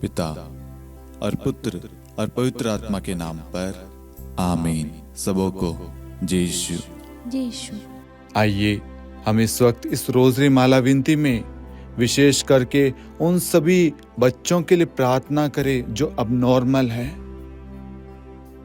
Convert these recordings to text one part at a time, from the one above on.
पिता और पुत्र और पवित्र आत्मा के नाम पर आमीन। सबों को जय यीशु। जय यीशु। आइए हम इस वक्त इस रोजरी माला विनती में विशेष करके उन सभी बच्चों के लिए प्रार्थना करें जो अब नॉर्मल है।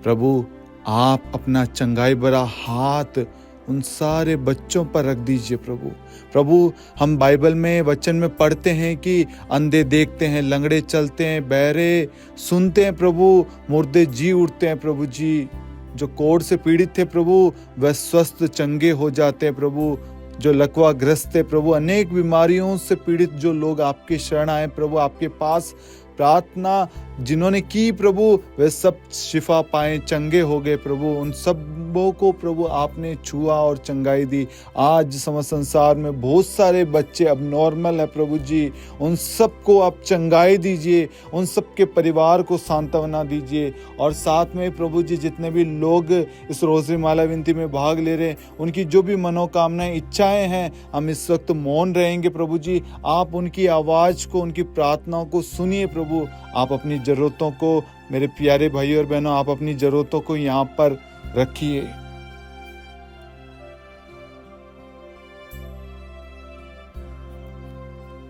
प्रभु आप अपना चंगाई भरा हाथ उन सारे बच्चों पर रख दीजिए। प्रभु हम बाइबल में वचन में पढ़ते हैं कि अंधे देखते हैं, लंगड़े चलते हैं, बहरे सुनते हैं, प्रभु मुर्दे जी उठते हैं। प्रभु जी जो कोढ़ से पीड़ित थे प्रभु वह स्वस्थ चंगे हो जाते हैं। प्रभु जो लकवा ग्रस्त है प्रभु, अनेक बीमारियों से पीड़ित जो लोग आपके शरण आए प्रभु, आपके पास प्रार्थना जिन्होंने की प्रभु वे सब शिफा पाए, चंगे हो गए। प्रभु उन सबों को प्रभु आपने छुआ और चंगाई दी। आज समस्त संसार में बहुत सारे बच्चे अब नॉर्मल है प्रभु जी, उन सबको आप चंगाई दीजिए, उन सबके परिवार को सांत्वना दीजिए। और साथ में प्रभु जी जितने भी लोग इस रोजरी माला विनती में भाग ले रहे हैं उनकी जो भी मनोकामनाएं इच्छाएं हैं हम इस वक्त मौन रहेंगे। प्रभु जी आप उनकी आवाज को, उनकी प्रार्थनाओं को सुनिए। प्रभु आप अपनी जरूरतों को, मेरे प्यारे भाई और बहनों, आप अपनी जरूरतों को यहाँ पर रखिए।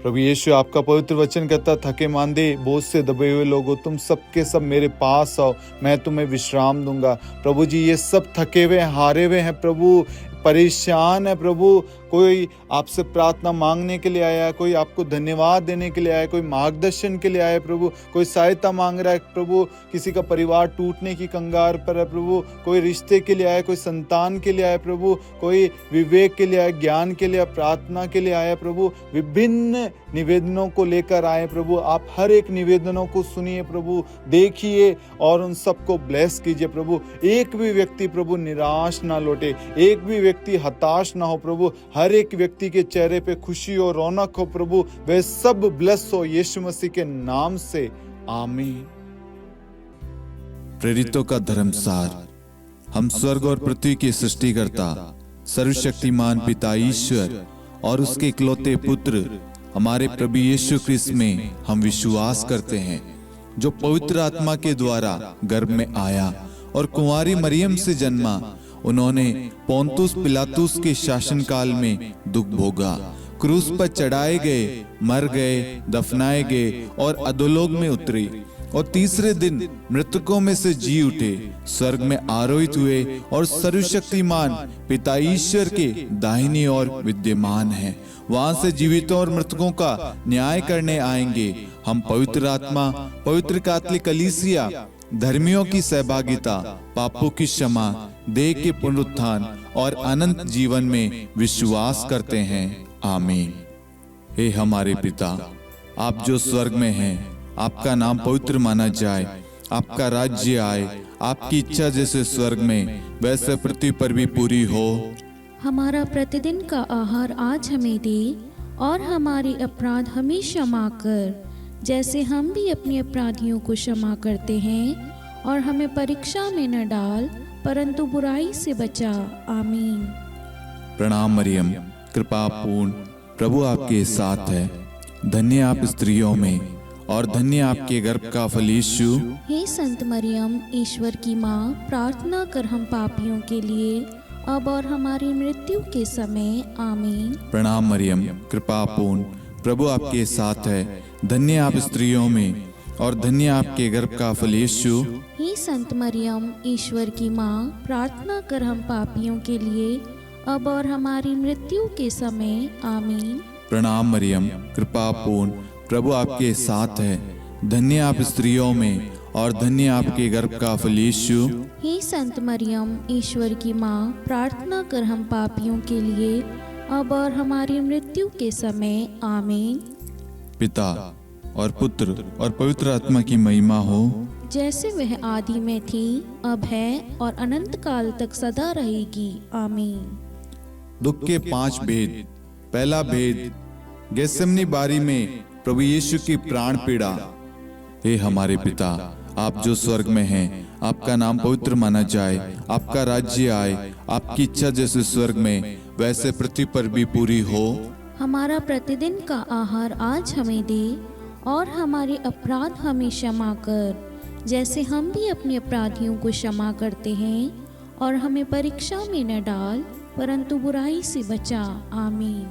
प्रभु यीशु आपका पवित्र वचन कहता, थके मांदे बोझ से दबे हुए लोगों तुम सबके सब मेरे पास आओ, मैं तुम्हें विश्राम दूंगा। प्रभु जी ये सब थके हुए हारे हुए हैं प्रभु, परेशान है प्रभु, कोई आपसे प्रार्थना मांगने के लिए आया है, कोई आपको धन्यवाद देने के लिए आया है, कोई मार्गदर्शन के लिए आया है प्रभु, कोई सहायता मांग रहा है प्रभु, किसी का परिवार टूटने की कंगार पर है प्रभु, कोई रिश्ते के लिए आया, कोई संतान के लिए आया प्रभु, कोई विवेक के लिए आया, ज्ञान के लिए, प्रार्थना के लिए आया प्रभु। विभिन्न निवेदनों को लेकर आए प्रभु, आप हर एक निवेदनों को सुनिए प्रभु, देखिए और उन सबको ब्लेस कीजिए प्रभु। एक भी व्यक्ति प्रभु निराश ना लौटे, एक भी व्यक्ति हताश ना हो प्रभु, हर एक व्यक्ति के चेहरे पे खुशी और रौनक हो प्रभु, वे सब ब्लेस हो यीशु मसीह के नाम से आमीन। प्रेरितों का धर्मसार। हम स्वर्ग और पृथ्वी के सृष्टिकर्ता सर्वशक्तिमान पिता ईश्वर और उसके इकलौते पुत्र हमारे प्रभु यीशु क्रिस्त में हम विश्वास करते हैं, जो पवित्र आत्मा के द्वारा गर्भ में आया और कुंवारी मरियम से जन्मा। उन्होंने पोंतुस पिलातुस के शासनकाल में दुख भोगा, क्रूस पर चढ़ाए गए, मर गए, दफनाए गए और अधोलोक में उतरे और तीसरे दिन मृतकों में से जी उठे, स्वर्ग में आरोहित हुए और सर्वशक्तिमान पिता ईश्वर के दाहिनी ओर विद्यमान हैं। वहां से जीवितों और मृतकों का न्याय करने आएंगे। हम पवित्र आत्मा, पवित्र कैथोलिक कलीसिया, धर्मियों की सहभागिता, पापों की क्षमा, देह के पुनरुत्थान और अनंत जीवन में विश्वास करते हैं। आमीन। हे हमारे पिता, आप जो स्वर्ग में हैं, आपका नाम पवित्र माना जाए, आपका राज्य आए, आपकी इच्छा जैसे स्वर्ग में वैसे पृथ्वी पर भी पूरी हो। हमारा प्रतिदिन का आहार आज हमें दे और हमारे अपराध हमें क्षमा कर, जैसे हम भी अपने अपराधियों को क्षमा करते हैं, और हमें परीक्षा में न डाल परंतु बुराई से बचा। आमीन। प्रणाम मरियम, कृपा पूर्ण, प्रभु आपके साथ है, धन्य आप स्त्रियों में और धन्य आपके गर्भ का फल यीशु। हे संत मरियम ईश्वर की माँ, प्रार्थना कर हम पापियों के लिए अब और हमारी मृत्यु के समय। आमीन। प्रणाम मरियम, कृपा पूर्ण, प्रभु आपके साथ है, धन्य आप स्त्रियों में और धन्य आपके गर्भ का फल यीशु। हे संत मरियम ईश्वर की माँ, प्रार्थना कर हम पापियों के लिए अब और हमारी मृत्यु के समय। आमीन। प्रणाम मरियम, कृपा पूर्ण, प्रभु आपके साथ है, धन्य आप स्त्रियों में और धन्य आपके गर्भ का फल यीशु। हे संत मरियम ईश्वर की माँ, प्रार्थना कर हम पापियों के लिए अब और हमारी मृत्यु के समय। आमीन। पिता और पुत्र और पवित्र आत्मा की महिमा हो, जैसे वह आदि में थी, अब है और अनंत काल तक सदा रहेगी। आमीन। दुख के 5 भेद। पहला भेद, गेत्सेमनी बारी में प्रभु यीशु की प्राण पीड़ा। हे हमारे पिता, आप जो स्वर्ग में हैं, आपका नाम पवित्र माना जाए, आपका राज्य आए, आपकी इच्छा जैसे स्वर्ग में वैसे पृथ्वी पर भी पूरी हो। हमारा प्रतिदिन का आहार आज हमें दे और हमारे अपराध हमें क्षमा कर, जैसे हम भी अपने अपराधियों को क्षमा करते हैं, और हमें परीक्षा में न डाल परंतु बुराई से बचा। आमीन।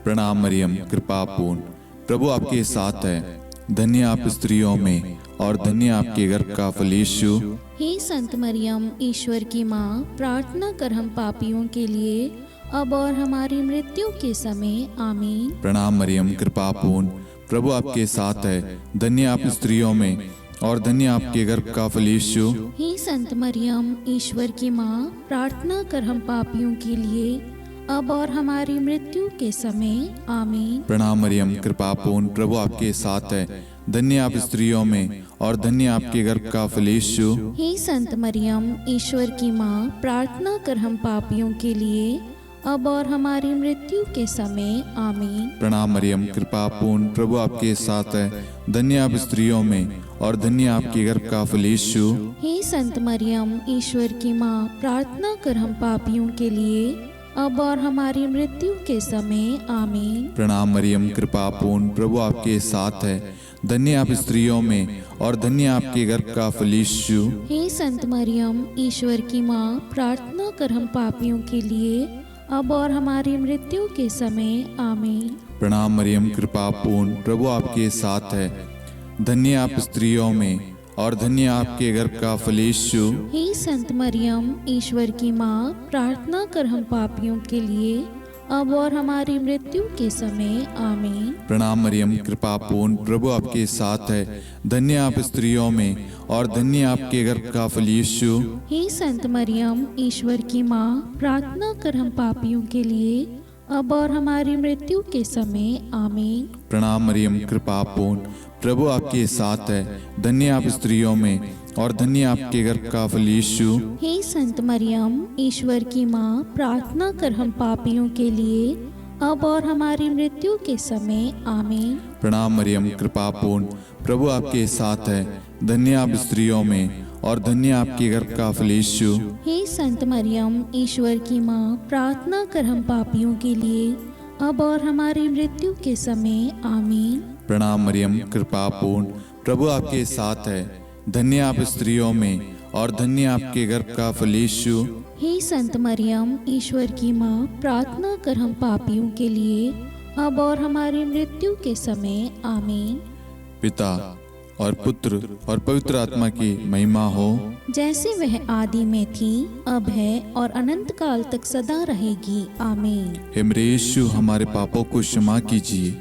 प्रणाम मरियम, कृपा पूर्ण, प्रभु आपके साथ है। धन्य आप स्त्रियों में और धन्य आपके गर्भ का फल यीशु। हे संत मरियम, ईश्वर की माँ, प्रार्थना कर हम पापियों के लिए, अब और हमारी मृत्यु के समय। आमीन। प्रणाम मरियम, कृपा पूर्ण, प्रभु आपके साथ है। धन्य आप स्त्रियों में और धन्य आपके गर्भ का फल यीशु। हे संत मरियम, ईश्वर की माँ, प्रार्थना कर हम पापियों के लिए, अब और हमारी मृत्यु के समय। आमीन। प्रणाम मरियम, कृपा पूर्ण, प्रभु आपके साथ है। धन्य आप स्त्रियों में और धन्य आपके गर्भ का फल यीशु। हे संत मरियम, ईश्वर की माँ, प्रार्थना कर हम पापियों के लिए, अब और हमारी मृत्यु के समय। आमीन। प्रणाम मरियम, कृपा पूर्ण, प्रभु आपके साथ है। धन्य आप स्त्रियों में और धन्य आपके गर्भ का फल यीशु। हे संत मरियम, ईश्वर की माँ, प्रार्थना कर हम पापियों के लिए, अब और हमारी मृत्यु के समय। आमीन। प्रणाम मरियम, कृपा पूर्ण, प्रभु आपके साथ है। धन्य आप स्त्रियों में और धन्य आपके गर्भ का फल यीशु। हे संत मरियम, ईश्वर की माँ, प्रार्थना कर हम पापियों के लिए, अब और हमारी मृत्यु के समय। आमीन। प्रणाम मरियम, कृपा पूर्ण, प्रभु आपके साथ है। धन्य आप स्त्रियों में और धन्य आपके गर्भ का फल यीशु। हे संत मरियम, ईश्वर की माँ, प्रार्थना कर हम पापियों के लिए, अब और हमारी मृत्यु के समय। आमीन। प्रणाम मरियम, कृपा पूर्ण, प्रभु आपके साथ है। धन्य आप स्त्रियों में और धन्य आपके गर्भ का फल यीशु। हे संत मरियम, ईश्वर की माँ, प्रार्थना कर हम पापियों के लिए, अब और हमारी मृत्यु के समय। आमीन। प्रणाम मरियम, कृपा पूर्ण, प्रभु आपके साथ है। धन्य आप स्त्रियों में और धन्य आपके गर्भ का फल यीशु। हे संत मरियम, ईश्वर की माँ, प्रार्थना कर हम पापियों के लिए, अब और हमारी मृत्यु के समय। आमीन। प्रणाम मरियम, कृपा पूर्ण, प्रभु आपके साथ है। धन्य आप स्त्रियों में और धन्य आपके गर्भ का फल यीशु। हे संत मरियम, ईश्वर की माँ, प्रार्थना कर हम पापियों के लिए, अब और हमारी मृत्यु के समय। आमीन। प्रणाम मरियम, कृपा पूर्ण, प्रभु आपके साथ है। धन्य आप स्त्रियों में और धन्य आपके गर्भ का फल यीशु। हे संत मरियम, ईश्वर की माँ, प्रार्थना कर हम पापियों के लिए, अब और हमारी मृत्यु के समय। आमीन। पिता और पुत्र और पवित्र आत्मा की महिमा हो, जैसे वह आदि में थी, अब है और अनंत काल तक सदा रहेगी। आमीन। हे मेरे यीशु, हमारे पापों को क्षमा कीजिए,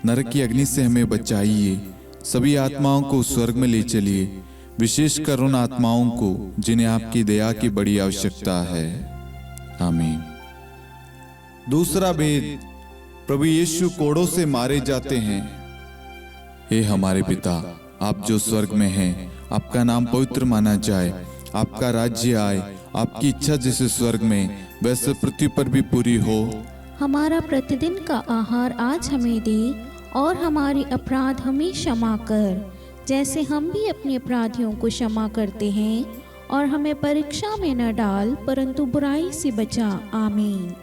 नरक की अग्नि से हमें बचाइए, सभी आत्माओं को स्वर्ग में ले चलिए, विशेषकर उन आत्माओं को जिन्हें आपकी दया की बड़ी आवश्यकता है। आमीन। दूसरा भेद, प्रभु यीशु कोड़ों से मारे जाते हैं। हे हमारे पिता, आप जो स्वर्ग में हैं, आपका नाम पवित्र माना जाए, आपका राज्य आए, आपकी इच्छा जैसे स्वर्ग में वैसे पृथ्वी पर भी पूरी हो। हमारा प्रतिदिन का आहार आज हमें दे, और हमारे अपराध हमें क्षमा कर, जैसे हम भी अपने अपराधियों को क्षमा करते हैं, और हमें परीक्षा में न डाल परंतु बुराई से बचा। आमीन।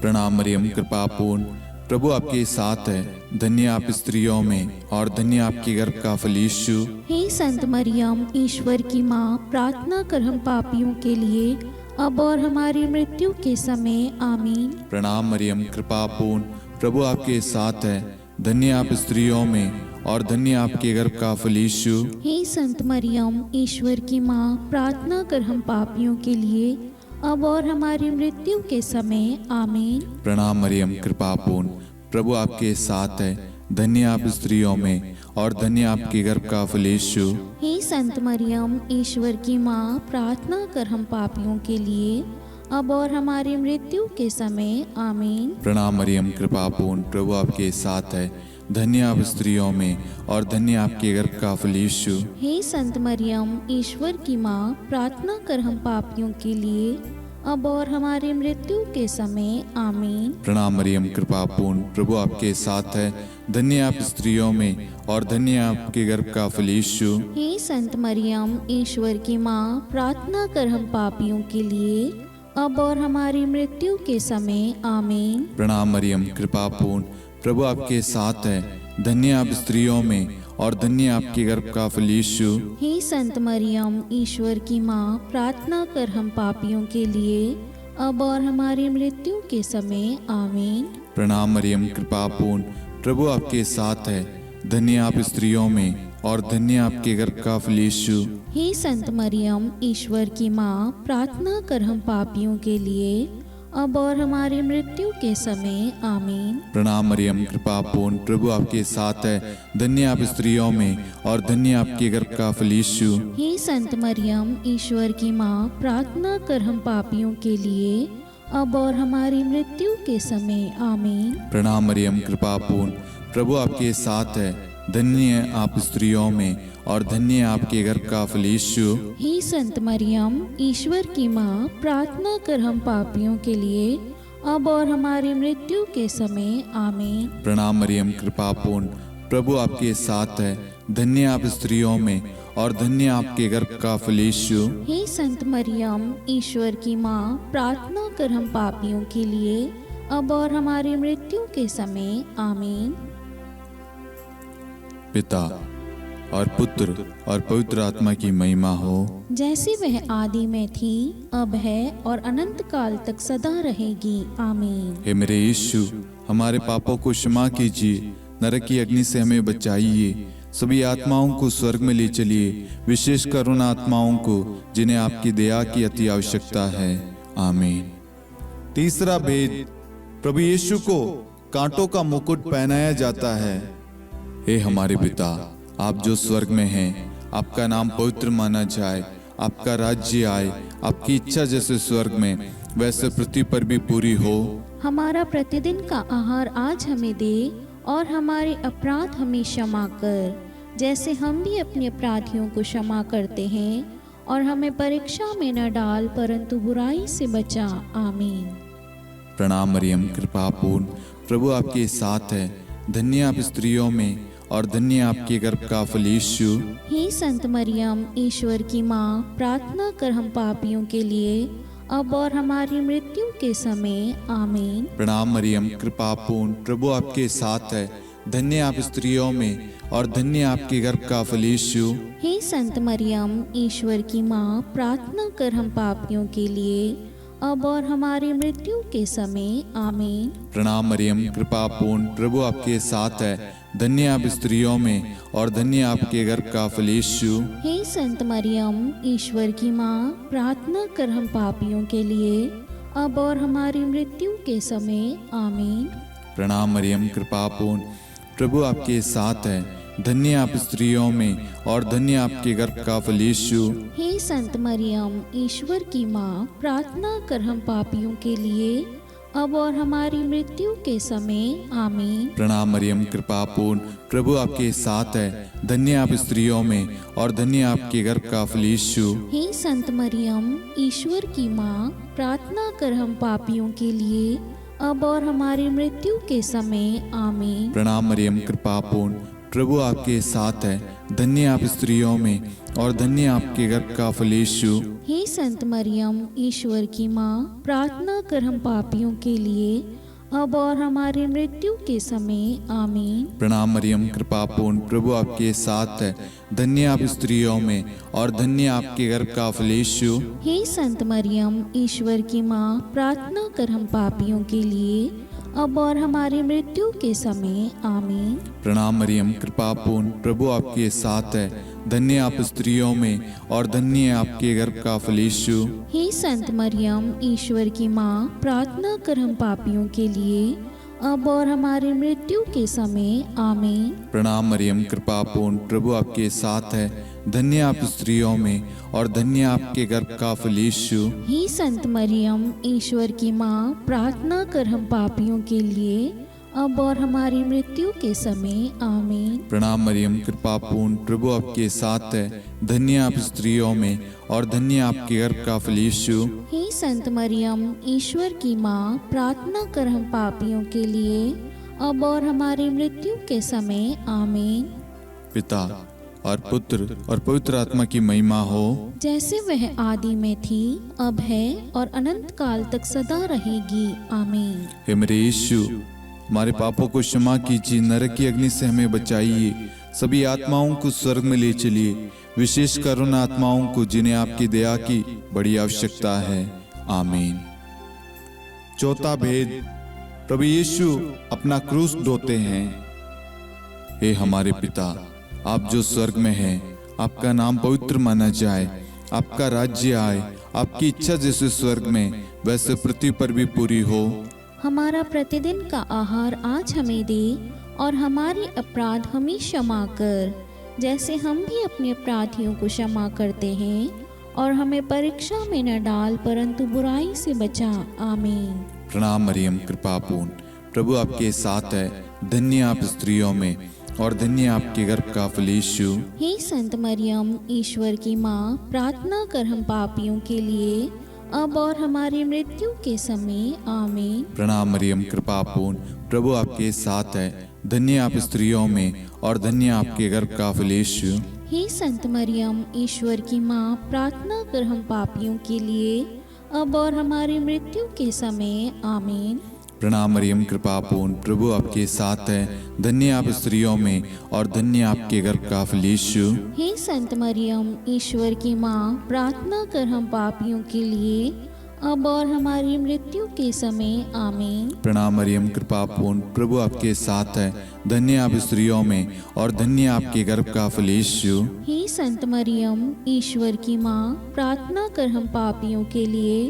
प्रणाम मरियम, कृपा पूर्ण, प्रभु आपके साथ है। धन्य आप स्त्रियों में और धन्य आपके गर्भ का फल यीशु। हे संत मरियम, ईश्वर की माँ, प्रार्थना कर हम पापियों के लिए, अब और हमारी मृत्यु के समय। आमीन। प्रणाम मरियम, कृपा पूर्ण, प्रभु आपके साथ है। धन्य आप स्त्रियों में और धन्य आपके गर्भ का फल यीशु। हे संत मरियम, ईश्वर की माँ, प्रार्थना कर हम पापियों के लिए, अब और हमारी मृत्यु के समय। आमीन। प्रणाम मरियम, कृपा पूर्ण, प्रभु आपके साथ है। धन्य आप स्त्रियों में और धन्य आपके गर्भ का फल यीशु। हे संत मरियम, ईश्वर की माँ, प्रार्थना कर हम पापियों के लिए, अब और हमारी मृत्यु के समय। आमीन। प्रणाम मरियम, कृपा पूर्ण, प्रभु आपके साथ है। धन्य आप स्त्रियों में और धन्य आपके गर्भ का फल यीशु। हे संत मरियम, ईश्वर की माँ, प्रार्थना कर हम पापियों के लिए, अब और हमारी मृत्यु के समय। आमीन। प्रणाम मरियम, कृपा पूर्ण, प्रभु आपके साथ है। धन्य आप स्त्रियों में और धन्य आपके गर्भ का फल यीशु। हे संत मरियम, ईश्वर की माँ, प्रार्थना कर हम पापियों के लिए, अब और हमारी मृत्यु के समय। आमीन। प्रणाम मरियम, कृपा पूर्ण, प्रभु आपके साथ है। धन्य आप स्त्रियों में और धन्य आपके गर्भ का फल यीशु। हे संत मरियम, ईश्वर की माँ, प्रार्थना कर हम पापियों के लिए, अब और हमारी मृत्यु के समय। आमीन। प्रणाम मरियम, कृपा पूर्ण, प्रभु आपके साथ है। धन्य आप स्त्रियों में और धन्य आपके गर्भ का फल यीशु। हे संत मरियम, ईश्वर की माँ, प्रार्थना कर हम पापियों के लिए, अब और हमारी मृत्यु के समय। आमीन। प्रणाम मरियम, कृपा पूर्ण, प्रभु आपके साथ है। धन्य आप स्त्रियों में और धन्य आपके गर्भ का फल यीशु। हे संत मरियम, ईश्वर की माँ, प्रार्थना कर हम पापियों के लिए, अब और हमारी मृत्यु के समय। आमीन। प्रणाम मरियम, कृपा पूर्ण, प्रभु आपके साथ है। धन्य आप स्त्रियों में और धन्य आपके गर्भ का फल यीशु। हे संत मरियम, ईश्वर की माँ, प्रार्थना कर हम पापियों के लिए, अब और हमारी मृत्यु के समय। आमीन। प्रणाम मरियम, कृपा पूर्ण, प्रभु आपके साथ है। धन्य आप स्त्रियों में और धन्य आपके गर्भ का फल यीशु। हे संत मरियम, ईश्वर की माँ, प्रार्थना कर हम पापियों के लिए, अब और हमारी मृत्यु के समय। आमीन। पिता और पुत्र और पवित्र आत्मा की महिमा हो, जैसे वह आदि में थी, अब है और अनंत काल तक सदा रहेगी। आमीन। हे मेरे यीशु, हमारे पापों को क्षमा कीजिए, नरक की अग्नि से हमें बचाइए, सभी आत्माओं को स्वर्ग में ले चलिए, विशेषकर उन आत्माओं को जिन्हें आपकी दया की अति आवश्यकता है। आमीन। तीसरा भेद, प्रभु यीशु को कांटों का मुकुट पहनाया जाता है। हे हमारे पिता, आप जो स्वर्ग में हैं, आपका नाम पवित्र माना जाए, आपका राज्य आए, आपकी इच्छा जैसे स्वर्ग में वैसे पृथ्वी पर भी पूरी हो। हमारा प्रतिदिन का आहार आज हमें दे, और हमारे अपराध हमें क्षमा कर, जैसे हम भी अपने अपराधियों को क्षमा करते हैं, और हमें परीक्षा में न डाल, परंतु बुराई से बचा। आमीन। प्रणाम मरियम, कृपा पूर्ण, प्रभु आपके साथ है। धन्य आप स्त्रियों में और धन्य आपके गर्भ का फल यीशु। हे संत मरियम, ईश्वर की माँ, प्रार्थना कर हम पापियों के लिए, अब और हमारी मृत्यु के समय। आमीन। प्रणाम मरियम, कृपा पूर्ण, प्रभु आपके साथ है। धन्य आप स्त्रियों में और धन्य आपके गर्भ का फल यीशु। हे संत मरियम, ईश्वर की माँ, प्रार्थना कर हम पापियों के लिए, अब और हमारी मृत्यु के समय। आमीन। प्रणाम मरियम, कृपा पूर्ण, प्रभु आपके साथ है। धन्य आप स्त्रियों में और धन्य आपके गर्भ का फल यीशु। हे संत मरियम, ईश्वर की माँ, प्रार्थना कर हम पापियों के लिए, अब और हमारी मृत्यु के समय। आमीन। प्रणाम मरियम, कृपा पूर्ण, प्रभु आपके साथ है। धन्य आप स्त्रियों में और धन्य आपके गर्भ का फल यीशु। हे संत मरियम, ईश्वर की माँ, प्रार्थना कर हम पापियों के लिए, अब और हमारी मृत्यु के समय। आमीन। प्रणाम मरियम, कृपा पूर्ण, प्रभु आपके साथ है। धन्य आप स्त्रियों में और धन्य आपके गर्भ का फल यीशु। हे संत मरियम, ईश्वर की माँ, प्रार्थना कर हम पापियों के लिए, अब और हमारी मृत्यु के समय। आमीन। प्रणाम मरियम, कृपा पूर्ण, प्रभु आपके साथ है। धन्य आप स्त्रियों में और धन्य आपके गर्भ का फल यीशु। हे संत मरियम, ईश्वर की माँ, प्रार्थना कर हम पापियों के लिए, अब और हमारी मृत्यु के समय। आमीन। प्रणाम मरियम, कृपा पूर्ण, प्रभु आपके साथ है। धन्य आप स्त्रियों में और धन्य आपके गर्भ का फल यीशु। हे संत मरियम, ईश्वर की माँ, प्रार्थना कर हम पापियों के लिए, अब और हमारी मृत्यु के समय। आमीन। प्रणाम मरियम, कृपा पूर्ण, प्रभु आपके साथ है। धन्य आप स्त्रियों में और धन्य आपके गर्भ का फल यीशु। हे संत मरियम, ईश्वर की माँ, प्रार्थना कर हम पापियों के लिए, अब और हमारी मृत्यु के समय। आमीन। प्रणाम मरियम, कृपा पूर्ण, प्रभु आपके साथ है। धन्य आप स्त्रियों में और धन्य आपके गर्भ का फल यीशु। हे संत मरियम, ईश्वर की माँ, प्रार्थना कर हम पापियों के लिए, अब और हमारी मृत्यु के समय। आमीन। प्रणाम मरियम, कृपा पूर्ण, प्रभु आपके साथ है। धन्य आप स्त्रियों में और धन्य आपके गर्भ का फल यीशु। हे संत मरियम, ईश्वर की माँ, प्रार्थना कर हम पापियों के लिए, अब और हमारी मृत्यु के समय। आमीन। पिता और पुत्र और पवित्र आत्मा की महिमा हो, जैसे वह आदि में थी, अब है और अनंत काल तक सदा रहेगी। आमीन। हे मेरे यीशु, हमारे पापों को क्षमा कीजिए, नरक की अग्नि से हमें बचाइए, सभी आत्माओं को स्वर्ग में ले चलिए, विशेषकर उन आत्माओं को जिन्हें आपकी दया की बड़ी आवश्यकता है। आमीन। चौथा भेद, प्रभु यीशु अपना क्रूस ढोते हैं। हे हमारे पिता, आप जो स्वर्ग में हैं, आपका नाम पवित्र माना जाए, आपका राज्य आए, आपकी इच्छा जैसे स्वर्ग में वैसे पृथ्वी पर भी पूरी हो। हमारा प्रतिदिन का आहार आज हमें दे, और हमारे अपराध हमें क्षमा कर, जैसे हम भी अपने अपराधियों को क्षमा करते हैं, और हमें परीक्षा में न डाल, परंतु बुराई से बचा। आमीन। प्रणाम मरियम, कृपापूर्ण, प्रभु आपके साथ है, धन्य आप स्त्रियों में और धन्य आपके गर्भ का फल यीशु। हे संत मरियम, ईश्वर की माँ, प्रार्थना कर हम पापियों के लिए, अब और हमारी मृत्यु के समय। आमीन। प्रणाम मरियम, कृपापूर्ण, प्रभु आपके साथ है, धन्य आप स्त्रियों में और धन्य आपके गर्भ का फल यीशु। हे संत मरियम, ईश्वर की माँ, प्रार्थना कर हम पापियों के लिए, अब और हमारी मृत्यु के समय। आमीन। प्रणाम मरियम, कृपापूर्ण, प्रभु आपके साथ है, धन्य आप स्त्रियों में और धन्य आपके गर्भ का फल यीशु। हे संत मरियम, ईश्वर की माँ, प्रार्थना कर हम पापियों के लिए, अब और हमारी मृत्यु के समय। आमीन। प्रणाम मरियम, कृपापूर्ण, प्रभु आपके साथ है, धन्य आप स्त्रियों में और धन्य आपके गर्भ का फल यीशु। हे संत मरियम, ईश्वर की माँ, प्रार्थना कर हम पापियों के लिए,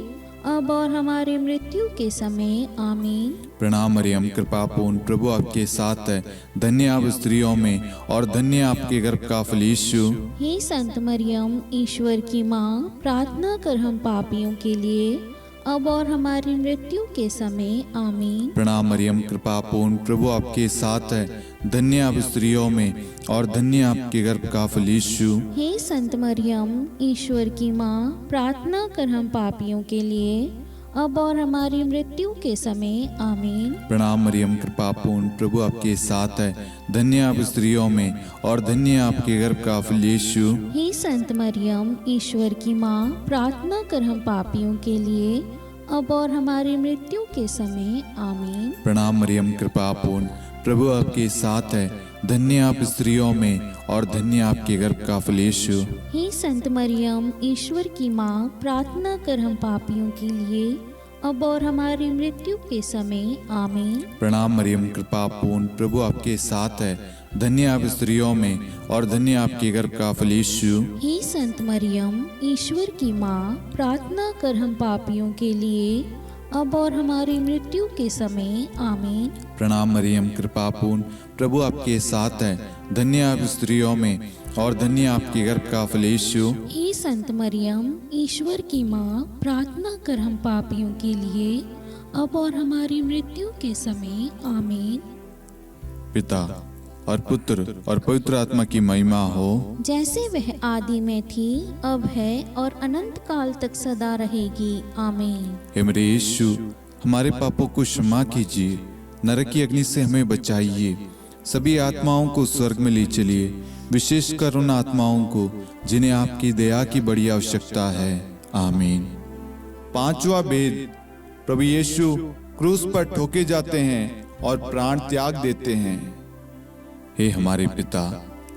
अब और हमारी मृत्यु के समय। आमीन। प्रणाम मरियम, कृपापूर्ण, प्रभु आपके साथ है, धन्य आप स्त्रियों में और धन्य आपके गर्भ का फल यीशु। हे संत मरियम, ईश्वर की माँ, प्रार्थना कर हम पापियों के लिए, अब और हमारी मृत्यु के समय। आमीन। प्रणाम मरियम, कृपापूर्ण, प्रभु आपके साथ है, धन्य आप स्त्रियों में और धन्य आपके गर्भ का फल यीशु। हे संत मरियम, ईश्वर की माँ, प्रार्थना कर हम पापियों के लिए, अब और हमारी मृत्यु के समय। आमीन। प्रणाम मरियम, कृपापूर्ण, प्रभु आपके साथ है, धन्य आप स्त्रियों में और धन्य आपके गर्भ का फल यीशु। हे संत मरियम, ईश्वर की माँ, प्रार्थना कर हम पापियों के लिए, अब और हमारी मृत्यु के समय। आमीन। प्रणाम मरियम, कृपापूर्ण, प्रभु आपके साथ है, धन्य आप स्त्रियों में और धन्य आपके गर्भ का फल यीशु। हे संत मरियम, ईश्वर की माँ, प्रार्थना कर हम पापियों के लिए, अब और हमारी मृत्यु के समय। आमीन। प्रणाम मरियम, कृपापूर्ण, प्रभु आपके साथ है, धन्य आप स्त्रियों में और धन्य आपके गर्भ का फल यीशु। हे संत मरियम, ईश्वर की माँ, प्रार्थना कर हम पापियों के लिए, अब और हमारी मृत्यु के समय। आमीन। प्रणाम मरियम, कृपापूर्ण, प्रभु आपके साथ है, धन्य आप स्त्रियों में और धन्य आपके गर्भ का फल यीशु। हे संत मरियम, ईश्वर की माँ, प्रार्थना कर हम पापियों के लिए, अब और हमारी मृत्यु के समय। आमीन। पिता और पुत्र और पवित्र आत्मा की महिमा हो, जैसे वह आदि में थी, अब है और अनंत काल तक सदा रहेगी। आमीन। हे मेरे यीशु, हमारे पापों को क्षमा कीजिए, नरक की अग्नि से हमें बचाइए, सभी आत्माओं को स्वर्ग में ले चलिए, विशेषकर उन आत्माओं को जिन्हें आपकी दया की बड़ी आवश्यकता है। आमीन। पांचवा भेद, प्रभु यीशु क्रूस पर ठोके जाते हैं और प्राण त्याग देते हैं। हे हमारे पिता,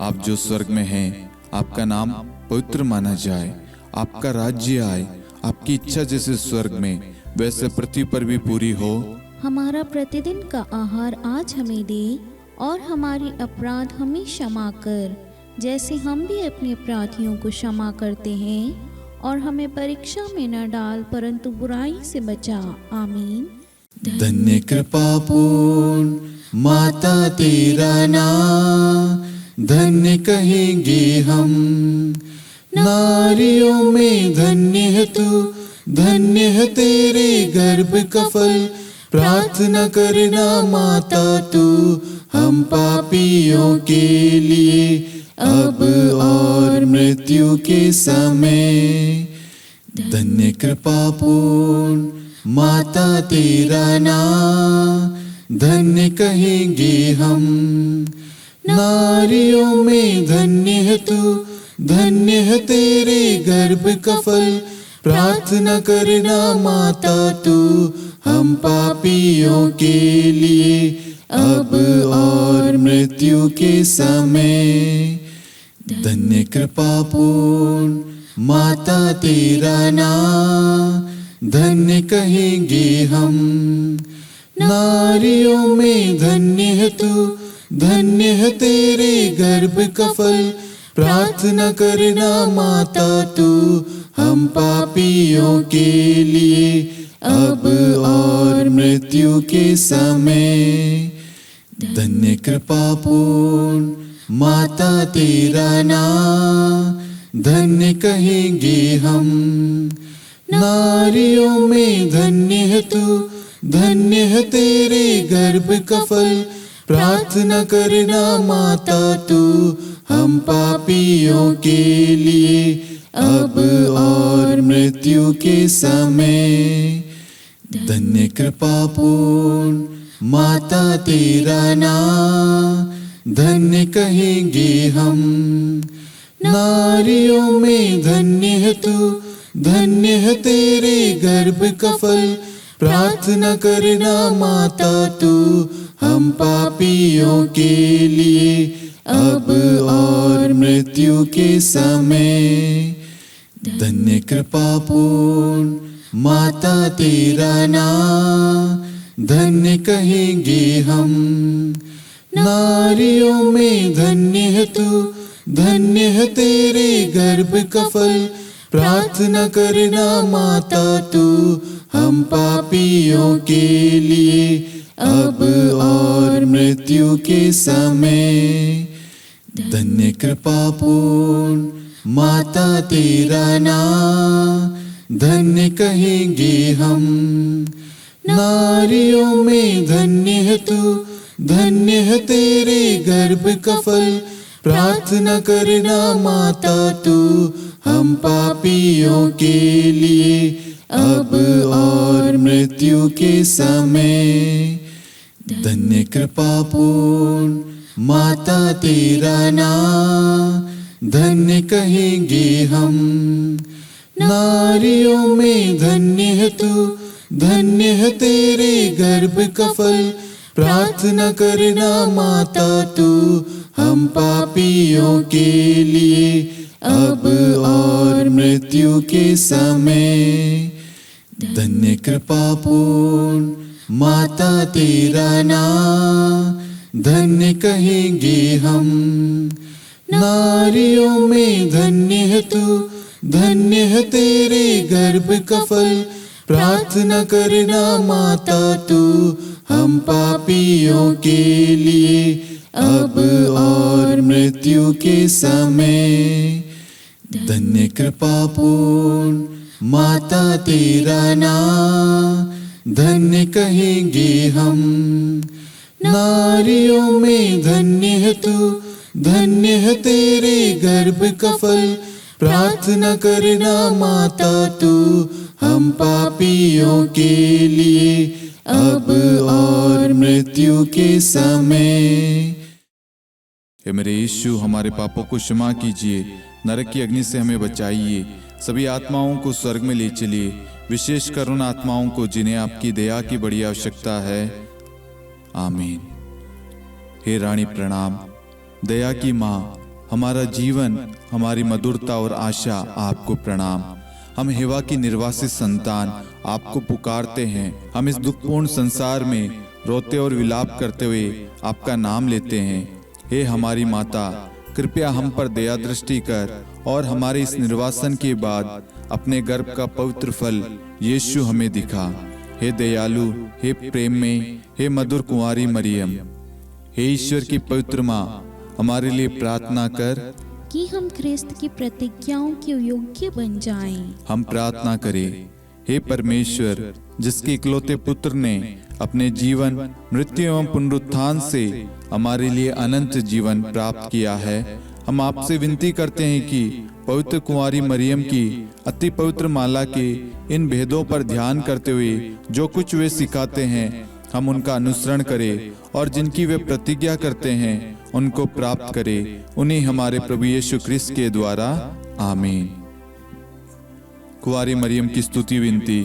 आप जो स्वर्ग में हैं, आपका नाम पवित्र माना जाए, आपका राज्य आए, आपकी इच्छा जैसे स्वर्ग में वैसे पृथ्वी पर भी पूरी हो। हमारा प्रतिदिन का आहार आज हमें दे, और हमारे अपराध हमें क्षमा कर, जैसे हम भी अपने अपराधियों को क्षमा करते हैं, और हमें परीक्षा में न डाल, परंतु बुराई से बचा। आमीन। धन्य कृपापूर्ण माता तेरा नाम, धन्य कहेंगे हम, नारियों में धन्य है तू, धन्य है तेरे गर्भ का फल। प्रार्थना करना माता तू हम पापियों के लिए, अब और मृत्यु के समय। धन्य कृपापूर्ण माता तेरा नाम, धन्य कहेंगे हम, नारियों में धन्य है तू, धन्य है तेरे गर्भ का फल। प्रार्थना करना माता तू हम पापियों के लिए, अब और मृत्यु के समय। धन्य कृपा पूर्ण माता तेरा नाम, धन्य कहेंगे हम। नारियों में धन्य है तू, धन्य है तेरे गर्भ का फल। प्रार्थना करना माता तू हम पापियों के लिए, अब और मृत्यु के समय। धन्य कृपा पूर्ण माता तेरा नाम, धन्य कहेंगे हम। नारियों में धन्य है तू, धन्य है तेरे गर्भ का फल। प्रार्थना करना माता तू हम पापियों के लिए, अब और मृत्यु के समय। धन्य कृपा पूर्ण माता तेरा नाम, धन्य कहेंगे हम। नारियों में धन्य है तू, धन्य है तेरे गर्भ का फल। प्रार्थना करना माता तू हम पापियों के लिए, अब और मृत्यु के समय। धन्य कृपा पूर्ण माता तेरा नाम, धन्य कहेंगे हम। नारियों में धन्य है तू, धन्य है तेरे गर्भ का फल। प्रार्थना करना माता तू हम पापियों के लिए, अब और मृत्यु के समय। धन्य कृपा पूर्ण माता तेरा नाम, धन्य कहेंगे हम। नारियों में धन्य है तू, धन्य है तेरे गर्भ का फल। प्रार्थना करना माता तू हम पापियों के लिए, अब और मृत्यु के समय। धन्य कृपा पूर्ण माता तेरा नाम, धन्य कहेंगे हम। नारियों में धन्य है तू, धन्य है तेरे गर्भ का फल। प्रार्थना करना माता तू हम पापियों के लिए, अब और मृत्यु के समय। धन्य कृपा पूर्ण माता तेरा नाम, धन्य कहेंगे हम। नारियों में धन्य है तू, धन्य है तेरे गर्भ का फल। प्रार्थना करना माता तू हम पापियों के लिए, अब और मृत्यु के समय। धन्य कृपा पूर्ण माता तेरा नाम, धन्य कहेंगे हम। नारियों में धन्य है तू, धन्य है तेरे गर्भ का फल। प्रार्थना करना माता तू हम पापियों के लिए, अब और मृत्यु के समय। हे मेरे यीशु, हमारे पापों को क्षमा कीजिए, नरक की अग्नि से हमें बचाइए, सभी आत्माओं को स्वर्ग में ले चलिए, विशेषकर उन आत्माओं को जिन्हें आपकी दया की बड़ी आवश्यकता है। आमीन। हे रानी प्रणाम, दया की माँ, हमारा जीवन, हमारी मधुरता और आशा आपको प्रणाम। हम हेवा की निर्वासित संतान आपको पुकारते हैं। हम इस दुखपूर्ण संसार में रोते और विलाप करते हुए आपका नाम लेते हैं। हे हमारी माता, कृपया हम पर दया दृष्टि कर और हमारे इस निर्वासन के बाद अपने गर्भ का पवित्र फल यीशु हमें दिखा। हे दयालु, हे प्रेम में, हे मधुर कुंवारी मरियम, हे ईश्वर की पवित्र माँ, हमारे लिए प्रार्थना कर कि हम ख्रिस्त की प्रतिज्ञाओं के योग्य बन जाएं। हम प्रार्थना करें। हे परमेश्वर, जिसके इकलौते पुत्र ने अपने जीवन, मृत्यु एवं पुनरुत्थान से हमारे लिए अनंत जीवन प्राप्त किया है, हम आपसे विनती करते हैं कि पवित्र कुंवारी मरियम की अति पवित्र माला के इन भेदों पर ध्यान करते हुए जो कुछ वे सिखाते हैं, हम उनका अनुसरण करें और जिनकी वे प्रतिज्ञा करते हैं उनको प्राप्त करें। उन्हीं हमारे प्रभु यीशु ख्रिस्त के द्वारा। आमीन। कुंवारी मरियम की स्तुति विनती।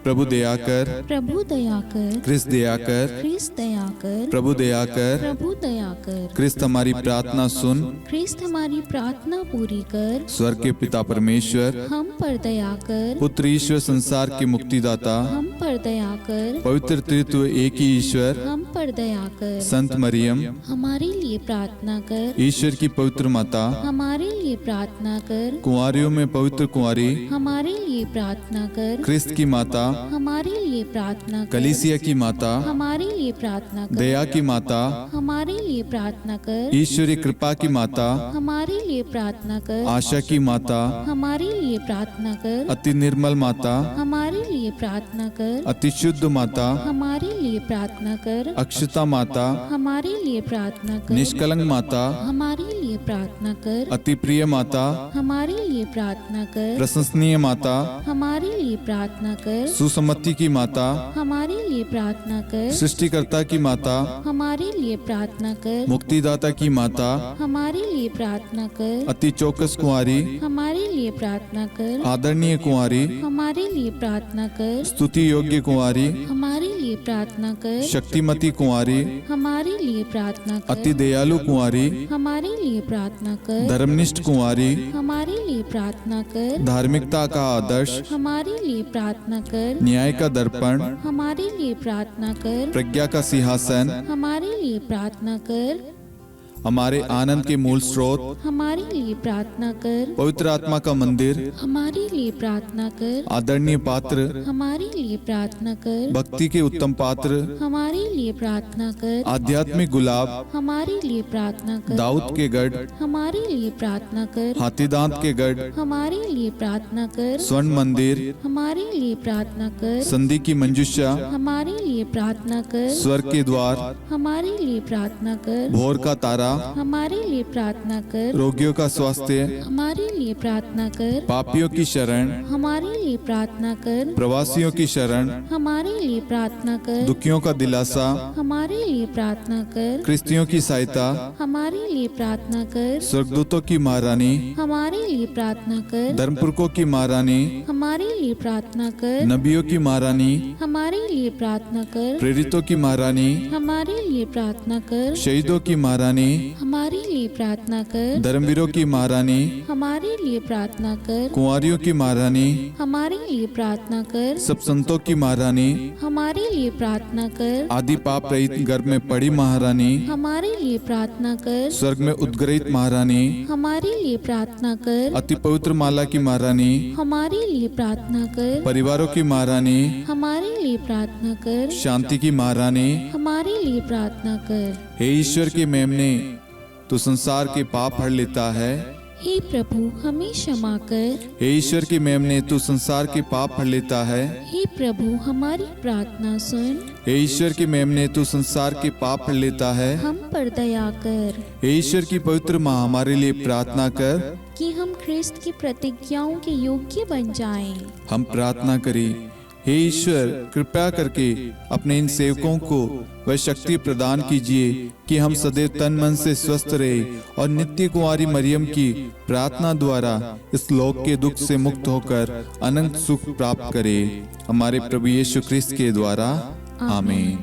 प्रभु दया कर, प्रभु दया कर, क्रिस्त दया कर, ख्रिस्त दया कर, प्रभु दया कर, प्रभु दया कर, क्रिस्त हमारी प्रार्थना सुन। ख्रिस्त हमारी प्रार्थना पूरी कर, स्वर्ग के पिता परमेश्वर, हम पर दया कर, पुत्र ईश्वर संसार के मुक्तिदाता, हम पर दया कर, पवित्र त्रित्व एक ही ईश्वर, हम पर दया कर, संत मरियम, हमारे लिए प्रार्थना कर, ईश्वर की पवित्र माता, हमारे लिए प्रार्थना कर, कुंवारियों में पवित्र कुंवारी, हमारे लिए प्रार्थना कर, क्रिस्त की माता, हमारे लिए प्रार्थना कर, कलीसिया की माता, हमारे लिए प्रार्थना कर, दया की माता, हमारे लिए प्रार्थना कर, ईश्वरी कृपा की माता, हमारे लिए प्रार्थना कर, आशा की माता, हमारे लिए प्रार्थना कर, अति निर्मल माता, हमारे लिए प्रार्थना कर, अति शुद्ध माता, हमारे लिए प्रार्थना कर, अक्षता माता, हमारे लिए प्रार्थना कर, निष्कलंक माता, हमारे लिए प्रार्थना कर, अति प्रिय माता, हमारे लिए प्रार्थना कर, प्रशंसनीय माता, हमारे लिए प्रार्थना कर, सुसम्मति की माता, हमारे लिए प्रार्थना कर, सृष्टिकर्ता की माता, हमारे लिए प्रार्थना कर, मुक्तिदाता की माता, हमारे लिए प्रार्थना कर, अति चौकस कुंवारी, हमारे लिए प्रार्थना कर, आदरणीय कुंवारी, हमारे लिए प्रार्थना कर, स्तुति योग्य कुंवारी, हमारे लिए प्रार्थना कर, शक्तिमती कुंवारी, हमारे लिए प्रार्थना अति कर, दयालु कुंवारी, हमारे लिए प्रार्थना कर, धर्मनिष्ठ कुंवारी, हमारे लिए प्रार्थना कर, धार्मिकता का आदर्श, हमारे लिए प्रार्थना कर, न्याय का दर्पण, हमारे लिए प्रार्थना कर, प्रज्ञा का सिंहासन, हमारे लिए प्रार्थना कर, हमारे आनंद के मूल स्रोत, हमारे लिए प्रार्थना कर, पवित्र आत्मा का मंदिर, हमारे लिए प्रार्थना कर, आदरणीय पात्र, हमारे लिए प्रार्थना कर, भक्ति के उत्तम पात्र, हमारे लिए प्रार्थना कर, आध्यात्मिक गुलाब, हमारे लिए प्रार्थना कर, दाऊद के गढ़, हमारे लिए प्रार्थना कर, हाथीदांत के गढ़, हमारे लिए प्रार्थना कर, स्वर्ण मंदिर, हमारे लिए प्रार्थना कर, संधि की मंजुषा, हमारे लिए प्रार्थना कर, स्वर्ग के द्वार, हमारे लिए प्रार्थना कर, भोर का तारा, हमारे लिए प्रार्थना कर, रोगियों का स्वास्थ्य, हमारे लिए प्रार्थना कर, पापियों की शरण, हमारे लिए प्रार्थना कर, प्रवासियों की शरण, हमारे लिए प्रार्थना कर, दुखियों का दिलासा, हमारे लिए प्रार्थना कर, क्रिस्तियों की सहायता, हमारे लिए प्रार्थना कर, स्वर्गदूतों की महारानी, हमारे लिए प्रार्थना कर, धर्मपुरखों की महारानी, हमारे लिए प्रार्थना कर, नबियों की महारानी, हमारे लिए प्रार्थना कर, प्रेरितों की महारानी, हमारे लिए प्रार्थना कर, शहीदों की महारानी, हमारे लिए प्रार्थना कर, धर्मवीरों की महारानी, हमारे लिए प्रार्थना कर, कुंवारियों की महारानी, हमारे लिए प्रार्थना कर, सब संतों की महारानी, हमारे लिए प्रार्थना कर, आदि पाप रहित गर्भ में पड़ी महारानी, हमारे लिए प्रार्थना कर, स्वर्ग में उद्गृहित महारानी, हमारे लिए प्रार्थना कर, अति पवित्र माला की महारानी, हमारे लिए प्रार्थना कर, परिवारों की महारानी, हमारे लिए प्रार्थना कर, शांति की महारानी, हमारे लिए प्रार्थना कर। हे ईश्वर के मेमने, तू संसार के पाप हर लेता है। हे प्रभु हमें क्षमा कर। हे ईश्वर के मेमने, तू संसार के पाप हर लेता है। हे प्रभु हमारी प्रार्थना सुन। हे ईश्वर के मेमने, तू संसार के पाप हर लेता है। हम पर दया कर हे ईश्वर की पवित्र माँ, हमारे लिए प्रार्थना कर कि हम ख्रिस्त की प्रतिज्ञाओं के योग्य बन जाएं। हम प्रार्थना करें। हे ईश्वर, कृपया करके अपने इन सेवकों को वह शक्ति प्रदान कीजिए कि हम सदैव तन मन से स्वस्थ रहे और नित्य कुंवारी मरियम की प्रार्थना द्वारा इस लोक के दुख से मुक्त होकर अनंत सुख प्राप्त करें। हमारे प्रभु यीशु ख्रिस्त के द्वारा आमीन।